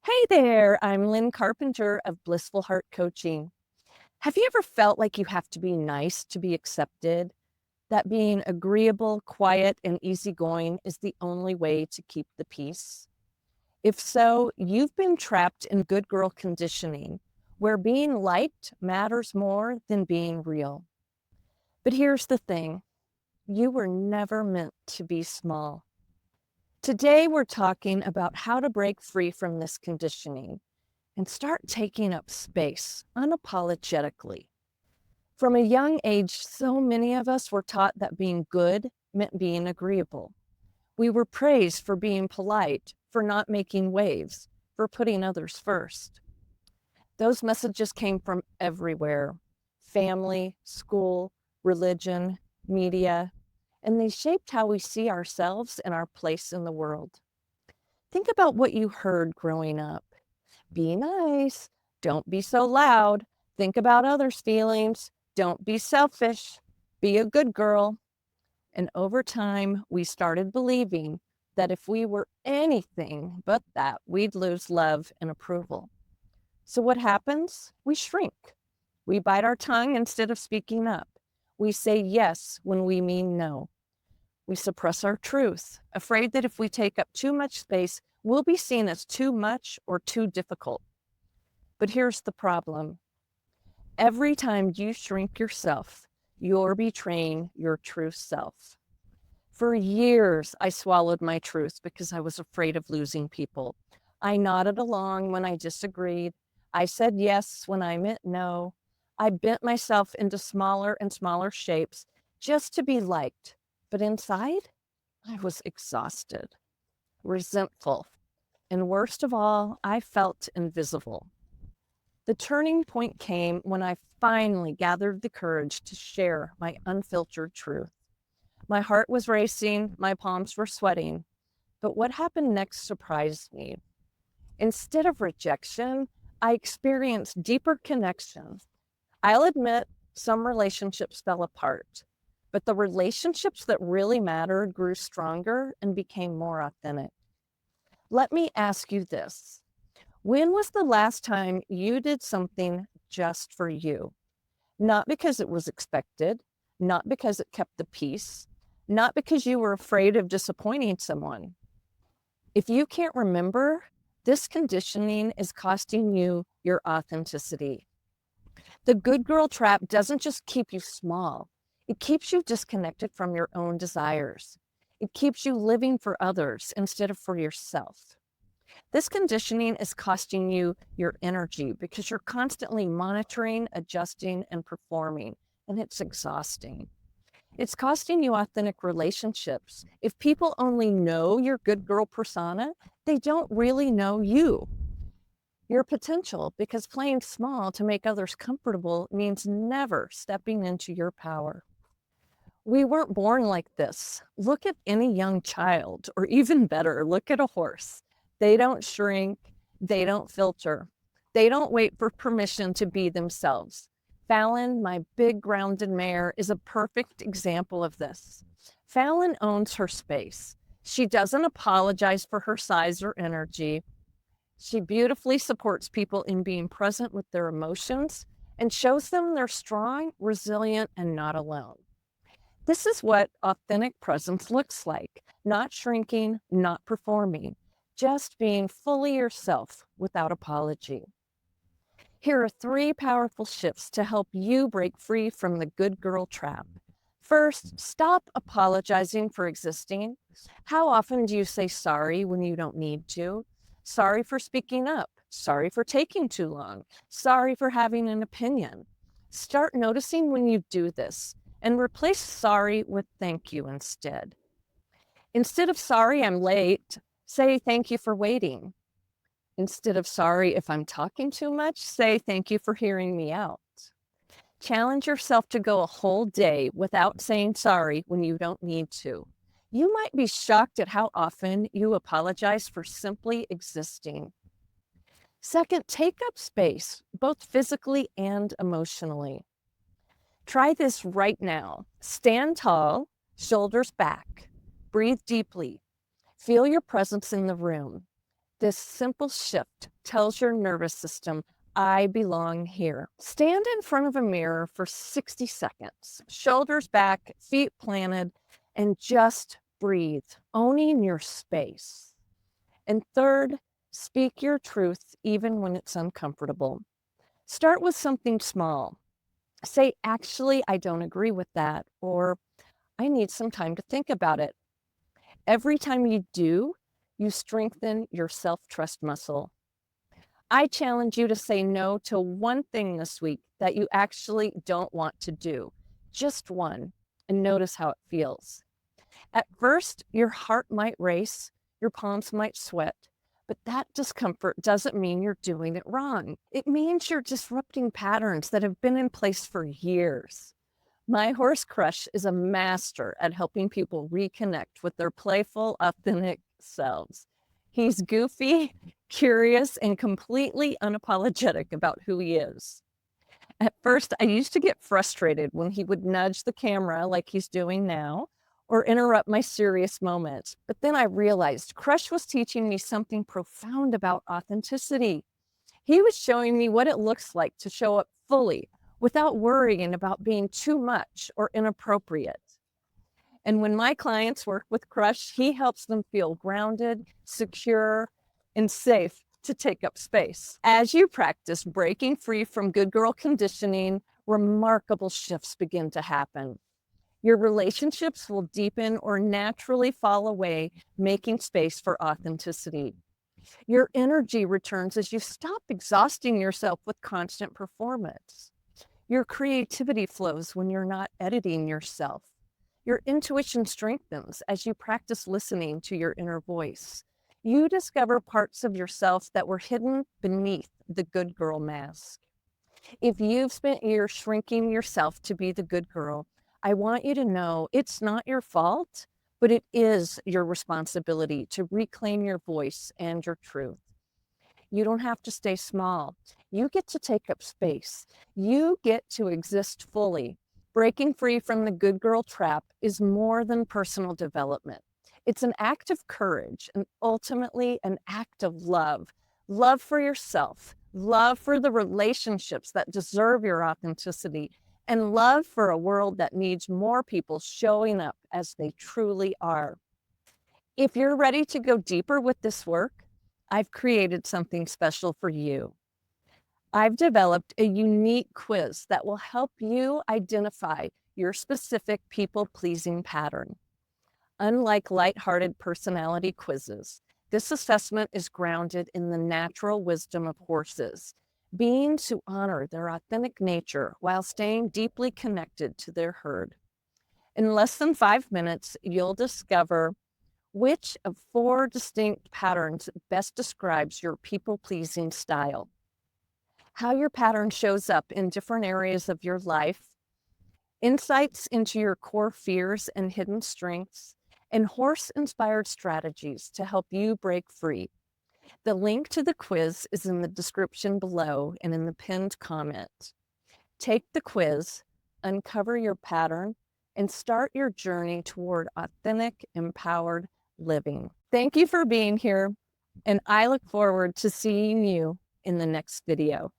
Hey there, I'm Lynn Carpenter of Blissful Heart Coaching. Have you ever felt like you have to be nice to be accepted? That being agreeable, quiet, and easygoing is the only way to keep the peace? If so, you've been trapped in good girl conditioning, where being liked matters more than being real. But here's the thing, you were never meant to be small. Today, we're talking about how to break free from this conditioning and start taking up space unapologetically. From a young age, so many of us were taught that being good meant being agreeable. We were praised for being polite, for not making waves, for putting others first. Those messages came from everywhere: family, school, religion, media, and they shaped how we see ourselves and our place in the world. Think about what you heard growing up. Be nice. Don't be so loud. Think about others' feelings. Don't be selfish. Be a good girl. And over time, we started believing that if we were anything but that, we'd lose love and approval. So what happens? We shrink. We bite our tongue instead of speaking up. We say yes when we mean no. We suppress our truth, afraid that if we take up too much space, we'll be seen as too much or too difficult. But here's the problem. Every time you shrink yourself, you're betraying your true self. For years, I swallowed my truth because I was afraid of losing people. I nodded along when I disagreed. I said yes when I meant no. I bent myself into smaller and smaller shapes just to be liked. But inside, I was exhausted, resentful, and worst of all, I felt invisible. The turning point came when I finally gathered the courage to share my unfiltered truth. My heart was racing, my palms were sweating, but what happened next surprised me. Instead of rejection, I experienced deeper connection. I'll admit some relationships fell apart, but the relationships that really mattered grew stronger and became more authentic. Let me ask you this. When was the last time you did something just for you? Not because it was expected, not because it kept the peace, not because you were afraid of disappointing someone. If you can't remember, this conditioning is costing you your authenticity. The good girl trap doesn't just keep you small, it keeps you disconnected from your own desires. It keeps you living for others instead of for yourself. This conditioning is costing you your energy because you're constantly monitoring, adjusting, and performing, and it's exhausting. It's costing you authentic relationships. If people only know your good girl persona, they don't really know you, your potential, because playing small to make others comfortable means never stepping into your power. We weren't born like this. Look at any young child, or even better, look at a horse. They don't shrink, they don't filter, they don't wait for permission to be themselves. Fallon, my big grounded mare, is a perfect example of this. Fallon owns her space. She doesn't apologize for her size or energy. She beautifully supports people in being present with their emotions and shows them they're strong, resilient, and not alone. This is what authentic presence looks like, not shrinking, not performing, just being fully yourself without apology. Here are 3 powerful shifts to help you break free from the good girl trap. First, stop apologizing for existing. How often do you say sorry when you don't need to? Sorry for speaking up. Sorry for taking too long. Sorry for having an opinion. Start noticing when you do this and replace sorry with thank you instead. Instead of sorry I'm late, say thank you for waiting. Instead of sorry if I'm talking too much, say thank you for hearing me out. Challenge yourself to go a whole day without saying sorry when you don't need to. You might be shocked at how often you apologize for simply existing. Second, take up space, both physically and emotionally. Try this right now. Stand tall, shoulders back. Breathe deeply. Feel your presence in the room. This simple shift tells your nervous system, I belong here. Stand in front of a mirror for 60 seconds, shoulders back, feet planted, and just breathe, owning your space. And third, speak your truth even when it's uncomfortable. Start with something small. Say, actually, I don't agree with that, or I need some time to think about it. Every time you do, you strengthen your self-trust muscle. I challenge you to say no to one thing this week that you actually don't want to do, just one, and notice how it feels. At first, your heart might race, your palms might sweat, but that discomfort doesn't mean you're doing it wrong. It means you're disrupting patterns that have been in place for years. My horse Crush is a master at helping people reconnect with their playful, authentic selves. He's goofy, curious, and completely unapologetic about who he is. At first, I used to get frustrated when he would nudge the camera like he's doing now or interrupt my serious moments. But then I realized Crush was teaching me something profound about authenticity. He was showing me what it looks like to show up fully without worrying about being too much or inappropriate. And when my clients work with Crush, he helps them feel grounded, secure, and safe to take up space. As you practice breaking free from good girl conditioning, remarkable shifts begin to happen. Your relationships will deepen or naturally fall away, making space for authenticity. Your energy returns as you stop exhausting yourself with constant performance. Your creativity flows when you're not editing yourself. Your intuition strengthens as you practice listening to your inner voice. You discover parts of yourself that were hidden beneath the good girl mask. If you've spent years shrinking yourself to be the good girl, I want you to know it's not your fault, but it is your responsibility to reclaim your voice and your truth. You don't have to stay small. You get to take up space. You get to exist fully. Breaking free from the good girl trap is more than personal development. It's an act of courage and ultimately an act of love. Love for yourself, love for the relationships that deserve your authenticity, and love for a world that needs more people showing up as they truly are. If you're ready to go deeper with this work, I've created something special for you. I've developed a unique quiz that will help you identify your specific people-pleasing pattern. Unlike lighthearted personality quizzes, this assessment is grounded in the natural wisdom of horses, beings who honor their authentic nature while staying deeply connected to their herd. In less than 5 minutes, you'll discover which of 4 distinct patterns best describes your people-pleasing style, how your pattern shows up in different areas of your life, insights into your core fears and hidden strengths, and horse-inspired strategies to help you break free. The link to the quiz is in the description below and in the pinned comment. Take the quiz, uncover your pattern, and start your journey toward authentic, empowered living. Thank you for being here, and I look forward to seeing you in the next video.